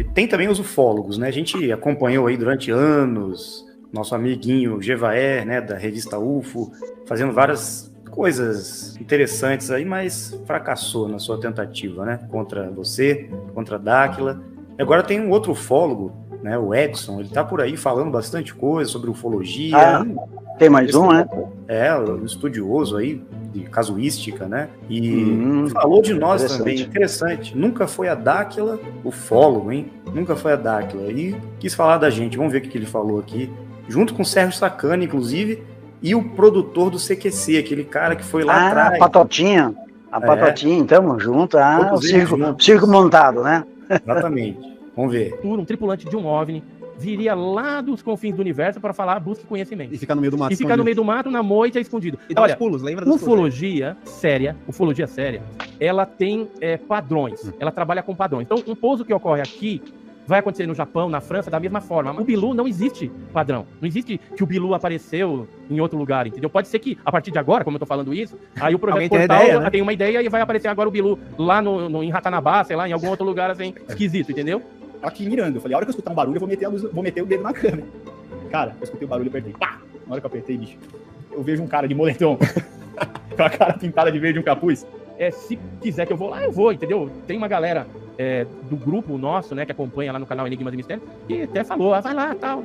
E tem também os ufólogos, né? A gente acompanhou aí durante anos nosso amiguinho Gevaer, né, da revista UFO, fazendo várias coisas interessantes aí, mas fracassou na sua tentativa, né? Contra você, contra a Dáquila. Agora tem um outro ufólogo, né, o Edson, ele tá por aí falando bastante coisa sobre ufologia. Tem mais um, né? Um estudioso aí de casuística, né? E falou de nós também, interessante. Nunca foi a Dáquila, ufólogo, hein? Nunca foi a Dáquila. E quis falar da gente, vamos ver o que ele falou aqui. Junto com o Sérgio Sacani, inclusive, e o produtor do CQC, aquele cara que foi lá atrás. Patotinha. Patotinha, tamo junto. O circo montado, né? Exatamente. Vamos ver. Um tripulante de um OVNI viria lá dos confins do universo para falar, busque conhecimento. E ficar no meio do mato. E ficar no meio do mato, na moita, escondido. E dá os pulos, lembra dos ufologia séria, ela tem padrões. Ela trabalha com padrões. Então, um pouso que ocorre aqui vai acontecer no Japão, na França, da mesma forma. O Bilu não existe padrão. Não existe que o Bilu apareceu em outro lugar, entendeu? Pode ser que, a partir de agora, como eu tô falando isso, aí o projeto Portal tem uma ideia e vai aparecer agora o Bilu lá em Ratanabá, sei lá, em algum outro lugar assim, esquisito, entendeu? Aqui mirando, eu falei, a hora que eu escutar um barulho, eu vou meter o dedo na câmera. Cara, eu escutei o barulho e apertei. Pá! Na hora que eu apertei, bicho, eu vejo um cara de moletom com a cara pintada de verde e um capuz. Se quiser que eu vou lá, eu vou, entendeu? Tem uma galera do grupo nosso, né, que acompanha lá no canal Enigmas e Mistérios, que até falou, vai lá, tal,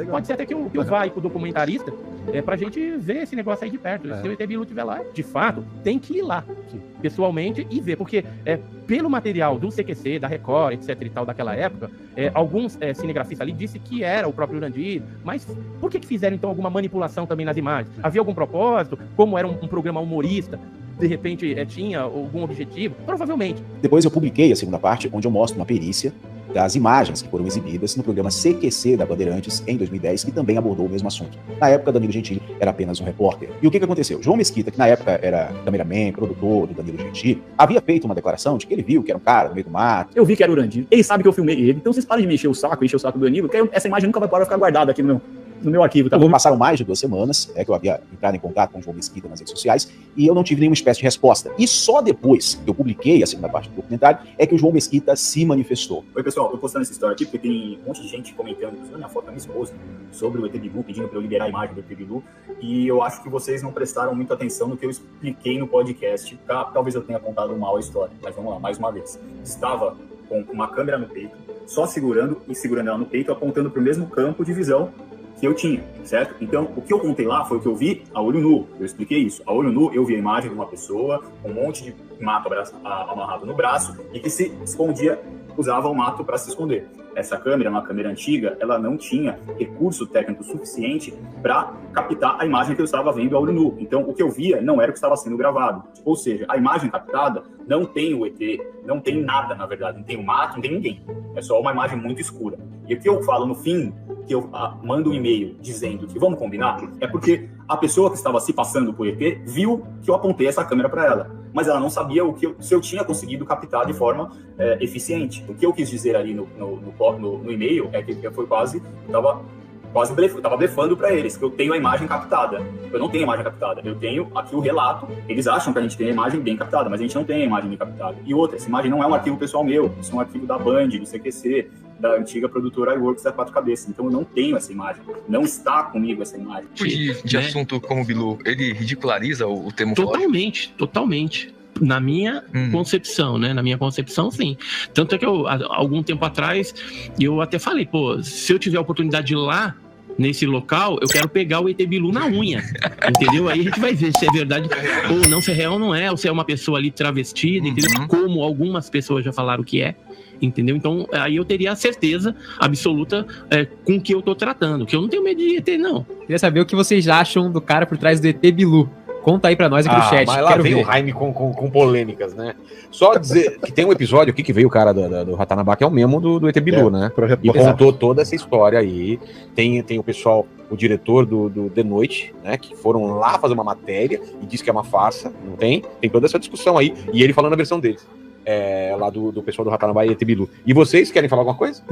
pode ser até que eu vá aí com o documentarista, pra gente ver esse negócio aí de perto. Se o ET Bilu estiver lá, de fato, tem que ir lá, pessoalmente, e ver, porque pelo material do CQC, da Record, etc e tal, daquela época, alguns cinegrafistas ali disseram que era o próprio Urandir, mas por que fizeram, então, alguma manipulação também nas imagens? Havia algum propósito? Como era um programa humorista? De repente tinha algum objetivo? Provavelmente. Depois eu publiquei a segunda parte, onde eu mostro uma perícia das imagens que foram exibidas no programa CQC da Bandeirantes em 2010, que também abordou o mesmo assunto. Na época, Danilo Gentili era apenas um repórter. E o que aconteceu? João Mesquita, que na época era cameraman, produtor do Danilo Gentili, havia feito uma declaração de que ele viu que era um cara no meio do mato. Eu vi que era o Urandir. Ele sabe que eu filmei ele. Então vocês parem de me encher o saco do Danilo, porque essa imagem nunca vai parar de ficar guardada aqui no meu arquivo, tá? Passaram mais de 2 semanas, que eu havia entrado em contato com o João Mesquita nas redes sociais, e eu não tive nenhuma espécie de resposta. E só depois que eu publiquei a segunda parte do documentário, é que o João Mesquita se manifestou. Oi, pessoal, tô postando essa história aqui porque tem um monte de gente comentando, inclusive na foto da minha esposa, sobre o ET Bilu, pedindo para eu liberar a imagem do ET Bilu, e eu acho que vocês não prestaram muita atenção no que eu expliquei no podcast. Talvez eu tenha contado mal a história, mas vamos lá, mais uma vez. Estava com uma câmera no peito, só segurando ela no peito, apontando para o mesmo campo de visão que eu tinha, certo? Então, o que eu contei lá foi o que eu vi a olho nu. Eu expliquei isso. A olho nu, eu vi a imagem de uma pessoa com um monte de mato amarrado no braço e que se escondia, usava o mato para se esconder. Essa câmera, uma câmera antiga, ela não tinha recurso técnico suficiente para captar a imagem que eu estava vendo a olho nu. Então, o que eu via não era o que estava sendo gravado. Ou seja, a imagem captada não tem o ET, não tem nada, na verdade. Não tem o mato, não tem ninguém. É só uma imagem muito escura. E o que eu falo no fim, que eu mando um e-mail dizendo que vamos combinar, é porque a pessoa que estava se passando por ET viu que eu apontei essa câmera para ela, mas ela não sabia se eu tinha conseguido captar de forma eficiente. O que eu quis dizer ali no e-mail é que foi quase, eu tava blefando para eles, que eu tenho a imagem captada. Eu não tenho a imagem captada, eu tenho aqui o relato. Eles acham que a gente tem a imagem bem captada, mas a gente não tem a imagem bem captada. E outra, essa imagem não é um arquivo pessoal meu, isso é um arquivo da Band, do CQC, da antiga produtora iWorks da Quatro Cabeças. Então eu não tenho essa imagem, não está comigo essa imagem. De assunto como o Bilu, ele ridiculariza o termo Totalmente. Na minha concepção, né? Na minha concepção, sim. Tanto é que algum tempo atrás, eu até falei, pô, se eu tiver a oportunidade de ir lá, nesse local, eu quero pegar o ET Bilu na unha, entendeu? Aí a gente vai ver se é verdade ou não, se é real ou não é, ou se é uma pessoa ali travestida, entendeu? Como algumas pessoas já falaram que é, entendeu? Então, aí eu teria a certeza absoluta com o que eu tô tratando, que eu não tenho medo de ET, não. Queria saber o que vocês acham do cara por trás do ET Bilu. Conta aí pra nós aqui no chat. Mas lá vem o Jaime com polêmicas, né? Só dizer que tem um episódio aqui que veio o cara do Ratanabá, que é o mesmo do ET Bilu, né? E contou toda essa história aí. Tem o pessoal, o diretor do The Noite, né? Que foram lá fazer uma matéria e disse que é uma farsa. Não tem? Tem toda essa discussão aí. E ele falando a versão deles. Lá do pessoal do Ratanabá e ET Bilu. E vocês querem falar alguma coisa?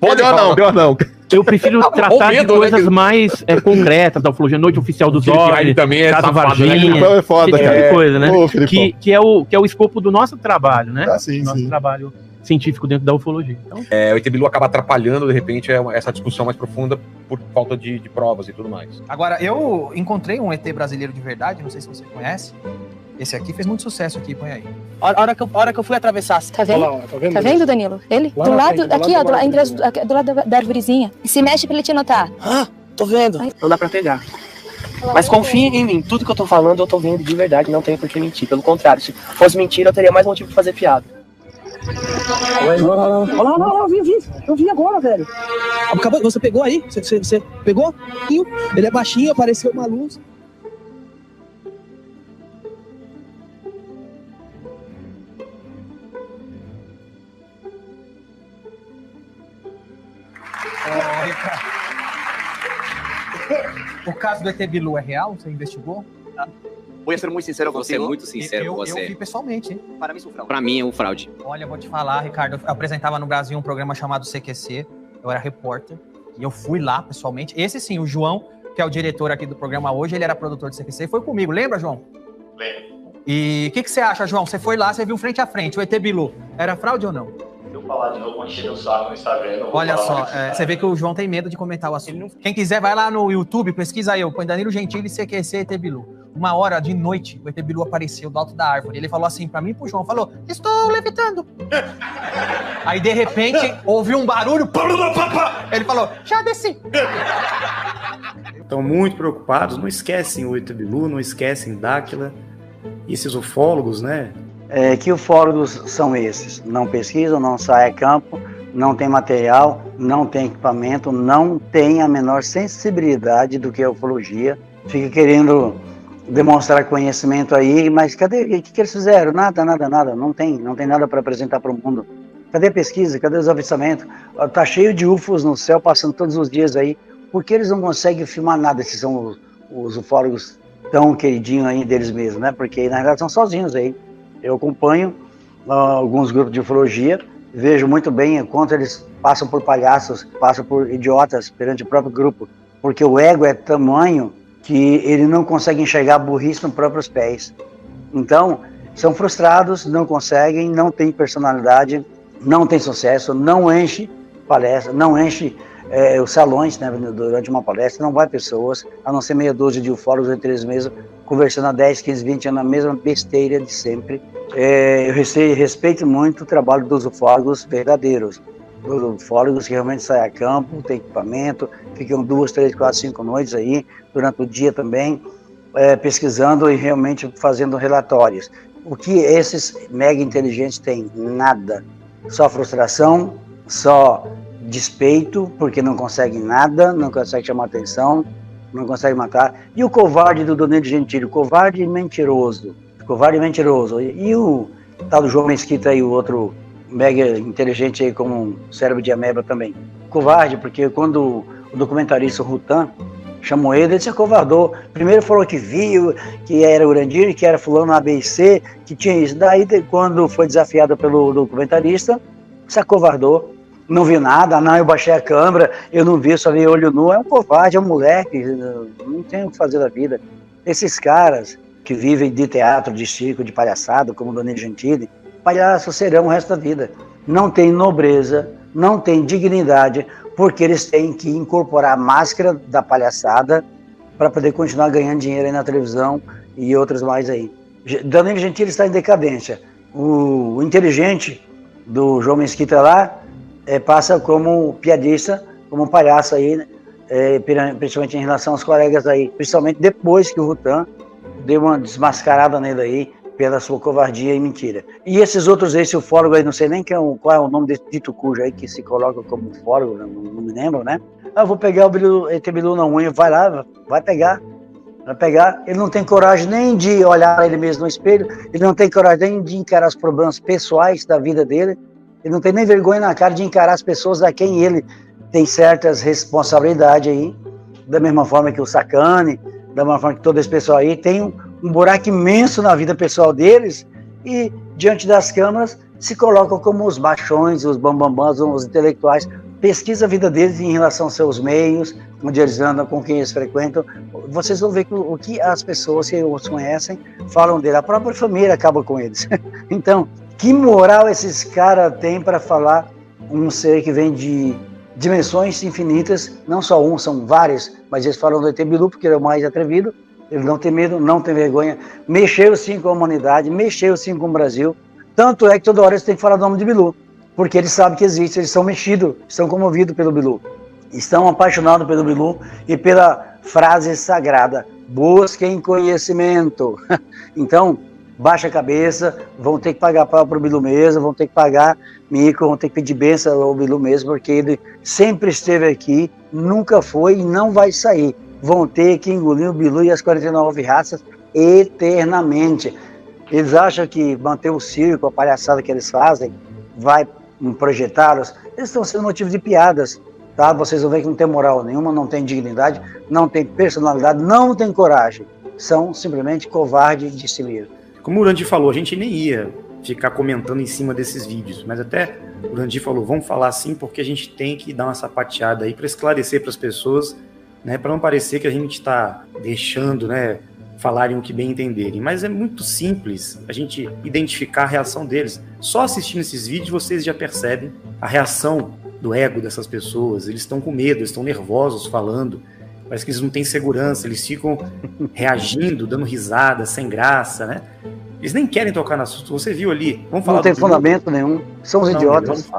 Pode ou não. Eu prefiro tratar de coisas mais concretas da ufologia, Noite Oficial dos OVNIs, Caso Varginha, é foda, esse tipo de coisa, né? Que é o escopo do nosso trabalho, né? Nosso trabalho científico dentro da ufologia. Então, o ET Bilu acaba atrapalhando, de repente, essa discussão mais profunda por falta de provas e tudo mais. Agora, eu encontrei um ET brasileiro de verdade, não sei se você conhece. Esse aqui fez muito sucesso aqui, põe aí. A hora que eu fui atravessar... Tá vendo? Tá vendo, Danilo? Ele? Do lado, aqui, ó, do lado da arvorezinha. Se mexe pra ele te notar. Ah, tô vendo. Não dá pra pegar. Mas confia em mim, tudo que eu tô falando eu tô vendo de verdade, não tenho por que mentir. Pelo contrário, se fosse mentira eu teria mais motivo pra fazer piada. Olha lá, eu vi agora, velho. Acabou, você pegou aí? Você pegou? Ele é baixinho, apareceu uma luz. O caso do ET Bilu é real? Você investigou? Vou ser muito sincero com você. Muito sincero com você. Eu vi pessoalmente, hein? Para mim, fraude. Pra mim é um fraude. Olha, eu vou te falar, Ricardo. Eu apresentava no Brasil um programa chamado CQC. Eu era repórter. E eu fui lá pessoalmente. Esse sim, o João, que é o diretor aqui do programa hoje, ele era produtor do CQC. Foi comigo. Lembra, João? Lembro. E o que você acha, João? Você foi lá, você viu frente a frente. O ET Bilu. Era fraude ou não? Se eu falar de novo, encher meu saco no Instagram. Olha só, você vê que o João tem medo de comentar o assunto. Quem quiser, vai lá no YouTube, pesquisa aí. Põe Danilo Gentili, CQC, ET Bilu. Uma hora de noite, o ET Bilu apareceu do alto da árvore. Ele falou assim pra mim e pro João, falou, estou levitando. Aí, de repente, ouviu um barulho. Ele falou, já desci. Estão muito preocupados, não esquecem o ET Bilu, não esquecem Dáquila. E esses ufólogos, né? Que ufólogos são esses? Não pesquisam, não saem a campo, não tem material, não tem equipamento, não tem a menor sensibilidade do que é ufologia. Fica querendo demonstrar conhecimento aí, mas cadê? O que eles fizeram? Nada. Não tem nada para apresentar para o mundo. Cadê a pesquisa? Cadê os avistamentos? Tá cheio de UFOs no céu passando todos os dias aí. Por que eles não conseguem filmar nada? Esses são os ufólogos tão queridinhos aí deles mesmos, né? Porque na realidade são sozinhos aí. Eu acompanho alguns grupos de ufologia, vejo muito bem o quanto eles passam por palhaços, passam por idiotas perante o próprio grupo, porque o ego é tamanho que ele não consegue enxergar a burrice nos próprios pés. Então, são frustrados, não conseguem, não têm personalidade, não têm sucesso, não enche palestra, não enche os salões, né, durante uma palestra, não vai pessoas, a não ser meia dúzia de ufólogos entre eles mesmos, conversando há 10, 15, 20 anos, a mesma besteira de sempre. Eu respeito muito o trabalho dos ufólogos verdadeiros, dos ufólogos que realmente saem a campo, tem equipamento, ficam 2, 3, 4, 5 noites aí, durante o dia também, pesquisando e realmente fazendo relatórios. O que esses mega inteligentes têm? Nada. Só frustração, só despeito, porque não conseguem nada, não conseguem chamar atenção, não conseguem matar. E o covarde do Danilo Gentili, covarde e mentiroso. E o tal do João Mesquita aí, o outro mega inteligente aí, como um cérebro de ameba também. Covarde, porque quando o documentarista Rutan chamou ele se acovardou. Primeiro falou que viu, que era Urandino, que era fulano ABC, que tinha isso. Daí, quando foi desafiado pelo documentarista, se acovardou. Não viu nada, não, eu baixei a câmera, eu não vi, só vi olho nu. É um covarde, é um moleque, não tem o que fazer da vida. Esses caras que vivem de teatro, de circo, de palhaçada, como o Danilo Gentili, palhaços serão o resto da vida. Não tem nobreza, não tem dignidade, porque eles têm que incorporar a máscara da palhaçada para poder continuar ganhando dinheiro aí na televisão e outros mais aí. Danilo Gentili está em decadência. O inteligente do João Mesquita lá passa como piadista, como um palhaço aí, né? Principalmente em relação aos colegas aí, principalmente depois que o Rutan deu uma desmascarada nele aí pela sua covardia e mentira. E esses outros, esse ufólogo aí, não sei nem qual é o nome desse dito cujo aí que se coloca como ufólogo, não me lembro, né? Eu vou pegar o ET Bilu na unha, vai lá, vai pegar. Ele não tem coragem nem de olhar ele mesmo no espelho, ele não tem coragem nem de encarar os problemas pessoais da vida dele, ele não tem nem vergonha na cara de encarar as pessoas a quem ele tem certas responsabilidades aí, da mesma forma que o Sacani, da mesma forma que todo esse pessoal aí, tem um buraco imenso na vida pessoal deles e, diante das câmeras, se colocam como os machões, os bambambãs, os intelectuais. Pesquisa a vida deles em relação aos seus meios, onde eles andam, com quem eles frequentam. Vocês vão ver o que as pessoas que os conhecem falam dele. A própria família acaba com eles. Então, Que moral esses caras têm para falar um ser que vem de dimensões infinitas, não só um, são vários, mas eles falam do ET Bilu porque ele é o mais atrevido, ele não tem medo, não tem vergonha, mexeu sim com a humanidade, mexeu sim com o Brasil, tanto é que toda hora eles têm que falar do nome de Bilu, porque eles sabem que existe, eles são mexidos, estão comovidos pelo Bilu, estão apaixonados pelo Bilu e pela frase sagrada, busquem conhecimento. Então, baixa a cabeça, vão ter que pagar pau pro Bilu mesmo, vão ter que pagar mico, vão ter que pedir bênção ao Bilu mesmo, porque ele sempre esteve aqui, nunca foi e não vai sair. Vão ter que engolir o Bilu e as 49 raças eternamente. Eles acham que manter o circo, a palhaçada que eles fazem, vai projetá-los. Eles estão sendo motivo de piadas, tá? Vocês vão ver que não tem moral nenhuma, não tem dignidade, não tem personalidade, não tem coragem. São simplesmente covardes de si mesmo. Como o Urandir falou, a gente nem ia ficar comentando em cima desses vídeos, mas até o Urandir falou, vamos falar assim porque a gente tem que dar uma sapateada aí para esclarecer para as pessoas, né, para não parecer que a gente está deixando, né, falarem o que bem entenderem. Mas é muito simples a gente identificar a reação deles. Só assistindo esses vídeos vocês já percebem a reação do ego dessas pessoas. Eles estão com medo, eles estão nervosos falando. Parece que eles não têm segurança, eles ficam reagindo, dando risada, sem graça, né? Eles nem querem tocar no assunto. Você viu ali? Vamos falar. Não tem fundamento nenhum. São os idiotas.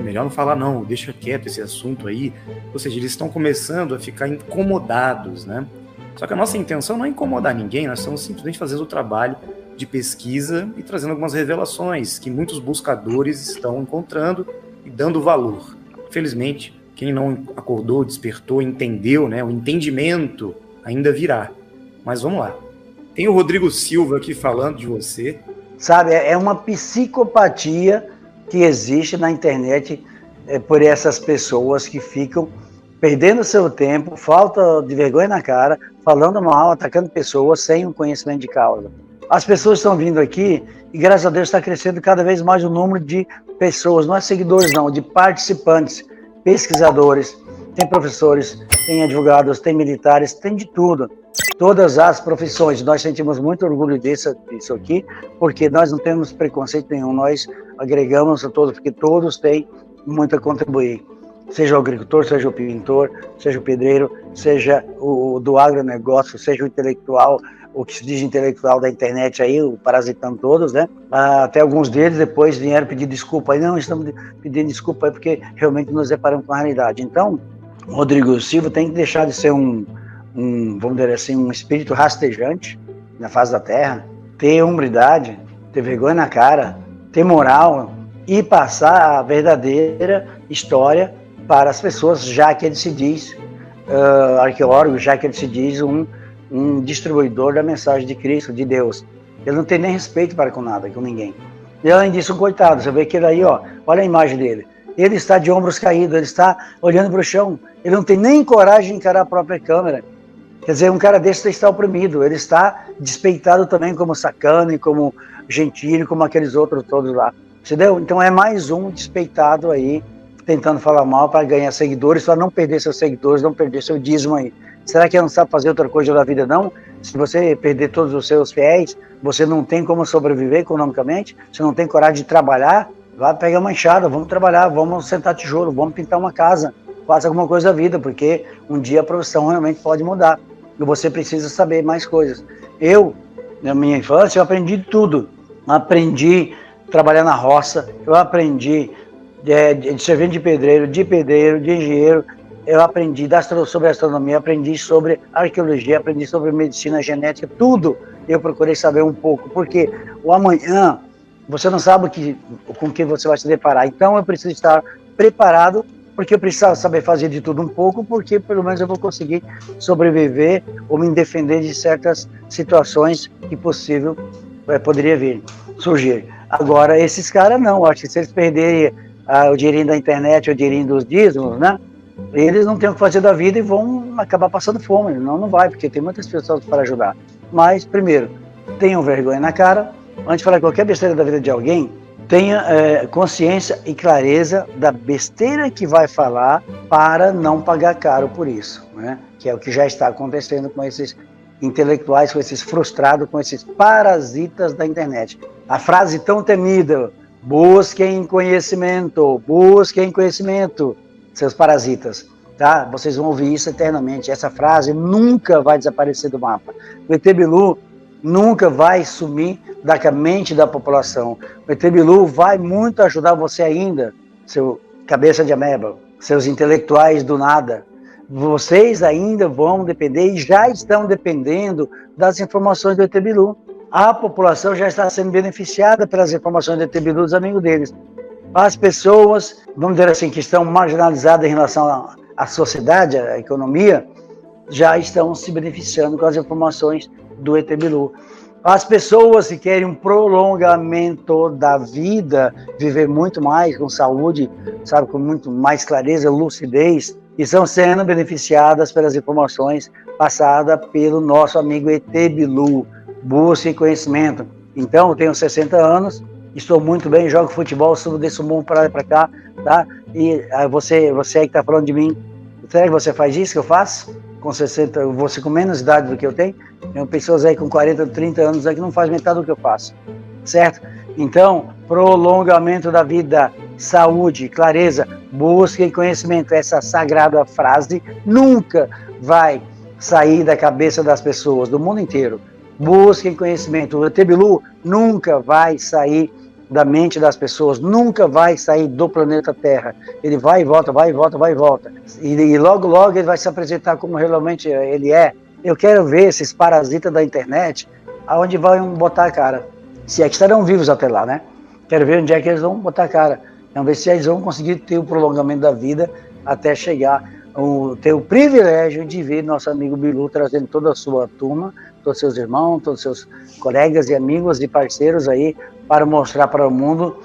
Melhor não falar, não. Deixa quieto esse assunto aí. Ou seja, eles estão começando a ficar incomodados, né? Só que a nossa intenção não é incomodar ninguém, nós estamos simplesmente fazendo o trabalho de pesquisa e trazendo algumas revelações que muitos buscadores estão encontrando e dando valor. Infelizmente, quem não acordou, despertou, entendeu, né? O entendimento ainda virá. Mas vamos lá. Tem o Rodrigo Silva aqui falando de você. Sabe, é uma psicopatia que existe na internet por essas pessoas que ficam perdendo seu tempo, falta de vergonha na cara, falando mal, atacando pessoas sem um conhecimento de causa. As pessoas estão vindo aqui e, graças a Deus, está crescendo cada vez mais o número de pessoas, não é seguidores não, de participantes, pesquisadores, tem professores, tem advogados, tem militares, tem de tudo. Todas as profissões, nós sentimos muito orgulho disso aqui, porque nós não temos preconceito nenhum, nós agregamos a todos, porque todos têm muito a contribuir. Seja o agricultor, seja o pintor, seja o pedreiro, seja o do agronegócio, seja o intelectual, o que se diz intelectual da internet aí, o parasitando todos, né? Até alguns deles depois vieram pedir desculpa aí, não, estamos pedindo desculpa aí porque realmente nos deparamos com a realidade. Então, Rodrigo Silva tem que deixar de ser vamos dizer assim, um espírito rastejante na face da terra, ter hombridade, ter vergonha na cara, ter moral e passar a verdadeira história para as pessoas, já que ele se diz arqueólogo, já que ele se diz um distribuidor da mensagem de Cristo, de Deus. Ele não tem nem respeito para com nada, com ninguém. E além disso, um coitado, você vê que ele aí, ó, olha a imagem dele. Ele está de ombros caídos, ele está olhando para o chão, ele não tem nem coragem de encarar a própria câmera. Quer dizer, um cara desse está oprimido, ele está despeitado também como Sacani, como Gentili, como aqueles outros todos lá. Entendeu? Então é mais um despeitado aí, tentando falar mal para ganhar seguidores, para não perder seus seguidores, não perder seu dízimo aí. Será que ele não sabe fazer outra coisa da vida, não? Se você perder todos os seus fiéis, você não tem como sobreviver economicamente, você não tem coragem de trabalhar, vai pegar uma enxada, vamos trabalhar, vamos sentar tijolo, vamos pintar uma casa, faça alguma coisa da vida, porque um dia a profissão realmente pode mudar. E você precisa saber mais coisas. Eu, na minha infância, eu aprendi tudo. Aprendi a trabalhar na roça, eu aprendi de servente de pedreiro, de engenheiro, eu aprendi sobre astronomia, aprendi sobre arqueologia, aprendi sobre medicina, genética, tudo eu procurei saber um pouco, porque o amanhã você não sabe com que você vai se deparar, então eu preciso estar preparado, porque eu preciso saber fazer de tudo um pouco, porque pelo menos eu vou conseguir sobreviver ou me defender de certas situações que possível poderia surgir. Agora, esses caras não, acho que se eles perderem o dinheirinho da internet, o dinheirinho dos dízimos, né? Eles não têm o que fazer da vida e vão acabar passando fome. Não vai, porque tem muitas pessoas para ajudar. Mas, primeiro, tenham vergonha na cara. Antes de falar qualquer besteira da vida de alguém, tenha consciência e clareza da besteira que vai falar para não pagar caro por isso, né? Que é o que já está acontecendo com esses intelectuais, com esses frustrados, com esses parasitas da internet. A frase tão temida, busquem conhecimento, seus parasitas, tá? Vocês vão ouvir isso eternamente. Essa frase nunca vai desaparecer do mapa. O ET Bilu nunca vai sumir da mente da população. O ET Bilu vai muito ajudar você ainda, seu cabeça de ameba, seus intelectuais do nada. Vocês ainda vão depender e já estão dependendo das informações do ET Bilu. A população já está sendo beneficiada pelas informações do ET Bilu dos amigos deles. As pessoas, vamos dizer assim, que estão marginalizadas em relação à sociedade, à economia, já estão se beneficiando com as informações do ET Bilu. As pessoas que querem um prolongamento da vida, viver muito mais com saúde, sabe, com muito mais clareza, lucidez, estão sendo beneficiadas pelas informações passadas pelo nosso amigo ET Bilu. Busque conhecimento. Então, eu tenho 60 anos, estou muito bem, jogo futebol, subo desse mundo para lá e para cá, tá? E você aí que está falando de mim, será que você faz isso que eu faço? Com 60, você com menos idade do que eu tenho? Tem pessoas aí com 40, 30 anos aí que não faz metade do que eu faço, certo? Então, prolongamento da vida, saúde, clareza, busque conhecimento. Essa sagrada frase nunca vai sair da cabeça das pessoas, do mundo inteiro. Busquem conhecimento. O ET Bilu nunca vai sair da mente das pessoas, nunca vai sair do planeta Terra. Ele vai e volta, vai e volta, vai e volta. E logo, logo ele vai se apresentar como realmente ele é. Eu quero ver esses parasitas da internet, aonde vão botar a cara. Se é que estarão vivos até lá, né? Quero ver onde é que eles vão botar a cara. Vamos ver se eles vão conseguir ter o prolongamento da vida até chegar, ter o privilégio de ver nosso amigo Bilu trazendo toda a sua turma, todos seus irmãos, todos seus colegas e amigos e parceiros aí, para mostrar para o mundo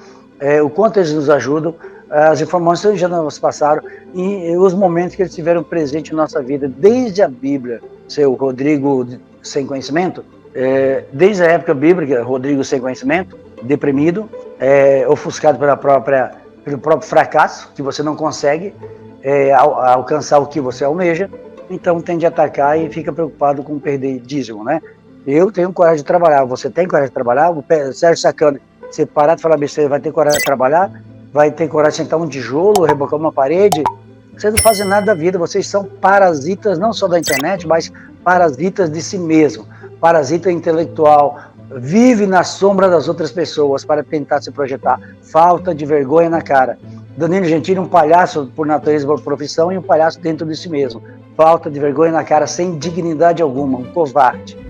o quanto eles nos ajudam, as informações que já nos passaram e os momentos que eles tiveram presente em nossa vida, desde a Bíblia, seu Rodrigo sem conhecimento, desde a época bíblica, Rodrigo sem conhecimento, deprimido, ofuscado pelo próprio fracasso, que você não consegue alcançar o que você almeja, então tende a atacar e fica preocupado com perder dízimo, né? Eu tenho coragem de trabalhar, você tem coragem de trabalhar? O Sérgio Sacani, você parar de falar besteira, vai ter coragem de trabalhar? Vai ter coragem de sentar um tijolo, rebocar uma parede? Vocês não fazem nada da vida, vocês são parasitas não só da internet, mas parasitas de si mesmo, parasita intelectual, vive na sombra das outras pessoas para tentar se projetar, falta de vergonha na cara. Danilo Gentili, um palhaço por natureza, por profissão, e um palhaço dentro de si mesmo, falta de vergonha na cara, sem dignidade alguma, um covarde.